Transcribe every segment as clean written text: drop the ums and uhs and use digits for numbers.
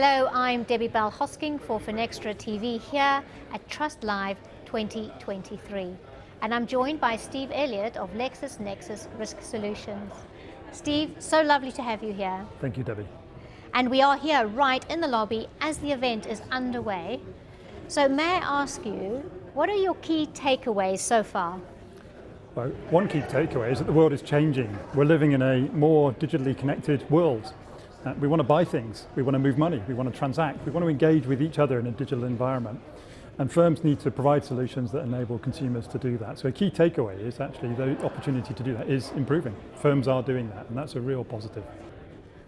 Hello, I'm Debbie Bell-Hosking for Finextra TV here at Trust Live 2023. And I'm joined by Steve Elliot of LexisNexis Risk Solutions. Steve, so lovely to have you here. Thank you, Debbie. And we are here right in the lobby as the event is underway. So may I ask you, what are your key takeaways so far? Well, one key takeaway is that the world is changing. We're living in a more digitally connected world. We want to buy things, we want to move money, we want to transact, we want to engage with each other in a digital environment. And firms need to provide solutions that enable consumers to do that. So a key takeaway is actually the opportunity to do that is improving. Firms are doing that, and that's a real positive.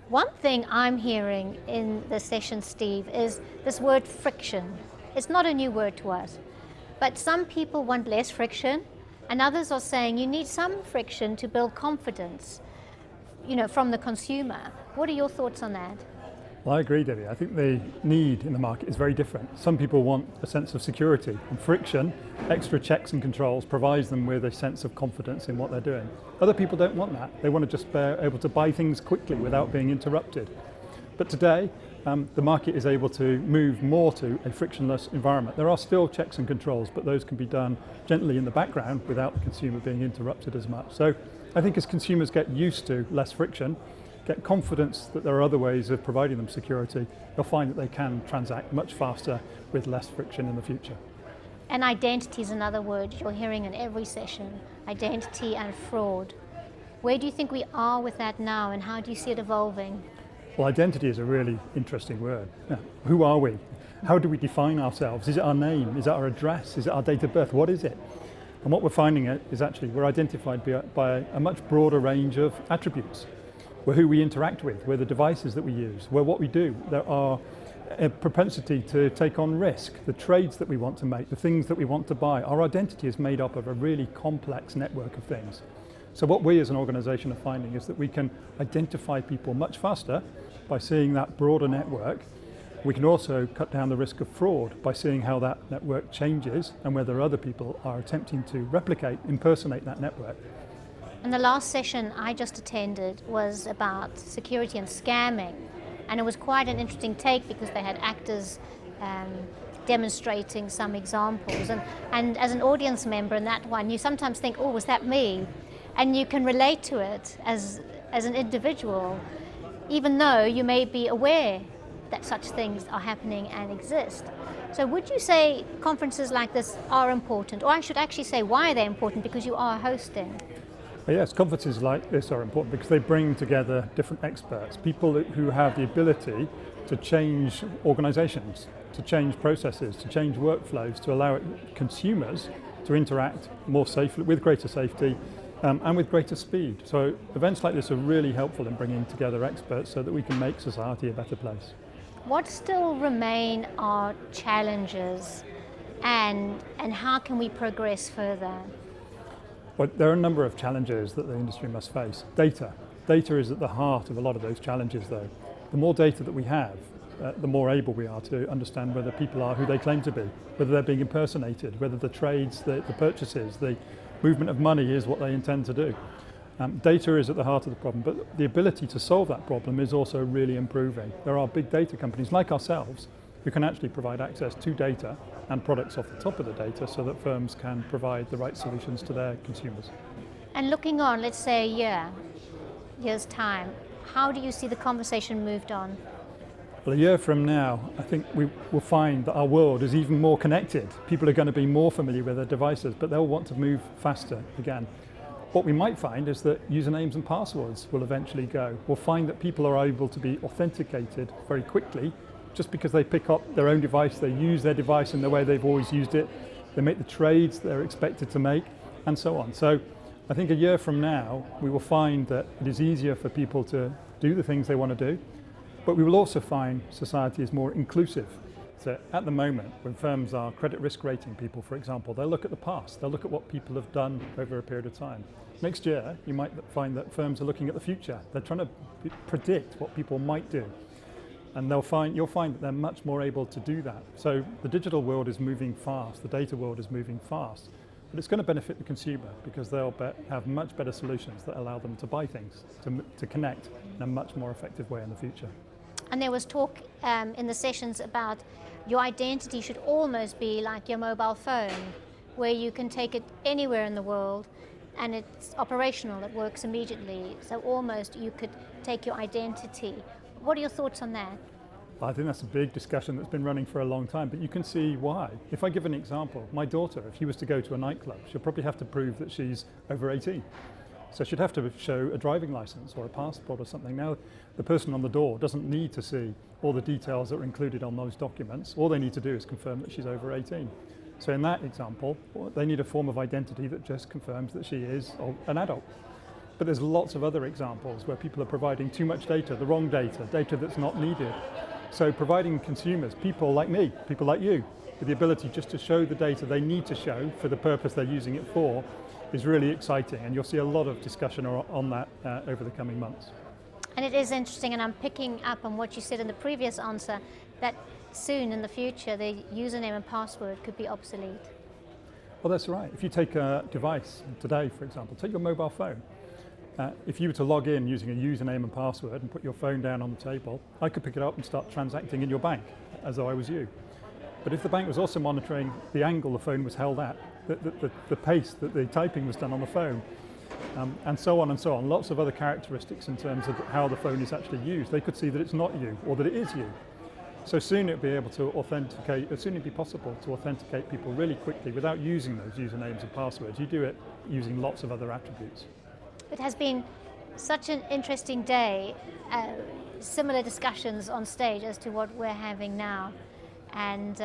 One thing I'm hearing in the session, Steve, is this word friction. It's not a new word to us, but some people want less friction, and others are saying you need some friction to build confidence, from the consumer. What are your thoughts on that? Well, I agree, Debbie. I think the need in the market is very different. Some people want a sense of security, and friction, extra checks and controls, provides them with a sense of confidence in what they're doing. Other people don't want that. They want to just be able to buy things quickly without being interrupted. But today, the market is able to move more to a frictionless environment. There are still checks and controls, but those can be done gently in the background without the consumer being interrupted as much. So I think as consumers get used to less friction, get confidence that there are other ways of providing them security, they'll find that they can transact much faster with less friction in the future. And identity is another word you're hearing in every session, identity and fraud. Where do you think we are with that now, and how do you see it evolving? Well, identity is a really interesting word. Who are we? How do we define ourselves? Is it our name? Is it our address? Is it our date of birth? What is it? And what we're finding is actually we're identified by a much broader range of attributes. We're who we interact with, we're the devices that we use, we're what we do. There are a propensity to take on risk, the trades that we want to make, the things that we want to buy. Our identity is made up of a really complex network of things. So what we as an organisation are finding is that we can identify people much faster by seeing that broader network. We can also cut down the risk of fraud by seeing how that network changes and whether other people are attempting to replicate, impersonate that network. And the last session I just attended was about security and scamming. And it was quite an interesting take because they had actors demonstrating some examples. And as an audience member in that one, you sometimes think, oh, was that me? And you can relate to it as an individual, even though you may be aware that such things are happening and exist. So would you say conferences like this are important? Or I should actually say why they're important, because you are hosting. Yes, conferences like this are important because they bring together different experts, people who have the ability to change organisations, to change processes, to change workflows, to allow consumers to interact more safely, with greater safety, and with greater speed. So events like this are really helpful in bringing together experts so that we can make society a better place. What still remain are challenges, and how can we progress further? Well, there are a number of challenges that the industry must face. Data is at the heart of a lot of those challenges, though. The more data that we have, the more able we are to understand whether people are who they claim to be, whether they're being impersonated, whether the trades, the purchases, the movement of money is what they intend to do. Data is at the heart of the problem, but the ability to solve that problem is also really improving. There are big data companies like ourselves who can actually provide access to data and products off the top of the data so that firms can provide the right solutions to their consumers. And looking on, let's say a year's time, how do you see the conversation moved on? Well, a year from now, I think we will find that our world is even more connected. People are going to be more familiar with their devices, but they'll want to move faster again. What we might find is that usernames and passwords will eventually go. We'll find that people are able to be authenticated very quickly just because they pick up their own device, they use their device in the way they've always used it, they make the trades they're expected to make, and so on. So I think a year from now, we will find that it is easier for people to do the things they want to do, but we will also find society is more inclusive. So at the moment, when firms are credit risk rating people, for example, they'll look at the past, they'll look at what people have done over a period of time. Next year, you might find that firms are looking at the future. They're trying to predict what people might do. And you'll find that they're much more able to do that. So the digital world is moving fast, the data world is moving fast, but it's going to benefit the consumer because they'll have much better solutions that allow them to buy things, to connect in a much more effective way in the future. And there was talk in the sessions about your identity should almost be like your mobile phone, where you can take it anywhere in the world and it's operational, it works immediately. So almost you could take your identity. What are your thoughts on that? I think that's a big discussion that's been running for a long time, but you can see why. If I give an example, my daughter, if she was to go to a nightclub, she'll probably have to prove that she's over 18. So she'd have to show a driving license or a passport or something. Now, the person on the door doesn't need to see all the details that are included on those documents. All they need to do is confirm that she's over 18. So in that example, they need a form of identity that just confirms that she is an adult. But there's lots of other examples where people are providing too much data, the wrong data, data that's not needed. So providing consumers, people like me, people like you, with the ability just to show the data they need to show for the purpose they're using it for is really exciting, and you'll see a lot of discussion on that over the coming months. And it is interesting, and I'm picking up on what you said in the previous answer, that soon in the future the username and password could be obsolete. Well, that's right. If you take a device today, for example, take your mobile phone. If you were to log in using a username and password and put your phone down on the table, I could pick it up and start transacting in your bank as though I was you. But if the bank was also monitoring the angle the phone was held at, the pace that the typing was done on the phone, and so on, lots of other characteristics in terms of how the phone is actually used, they could see that it's not you or that it is you. So soon it'd be able to authenticate, soon it'd be possible to authenticate people really quickly without using those usernames and passwords. You do it using lots of other attributes. It has been such an interesting day, similar discussions on stage as to what we're having now. And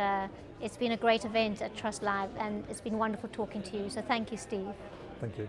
it's been a great event at Trust Live, and it's been wonderful talking to you. So thank you, Steve. Thank you.